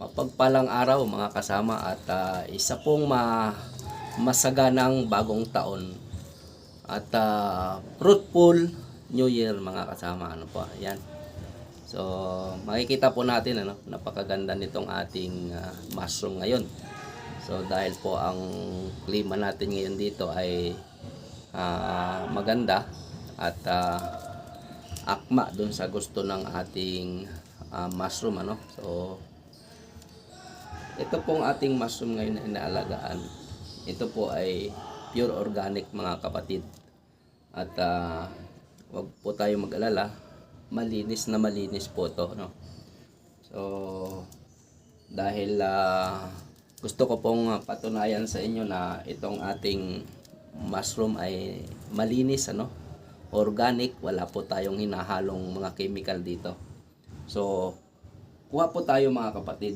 Mapagpalang araw mga kasama at isa pong masaganang bagong taon at fruitful New Year mga kasama. Ano po, yan. So, makikita po natin napakaganda nitong ating mushroom ngayon. So, dahil po ang klima natin ngayon dito ay maganda at akma dun sa gusto ng ating mushroom So, ito pong ating mushroom ngayon na inaalagaan. Ito po ay pure organic mga kapatid. At wag po tayo mag-alala, malinis na malinis po to, So, dahil gusto ko pong patunayan sa inyo na itong ating mushroom ay malinis, organic, wala po tayong hinahalong mga chemical dito. So, kuha po tayo mga kapatid.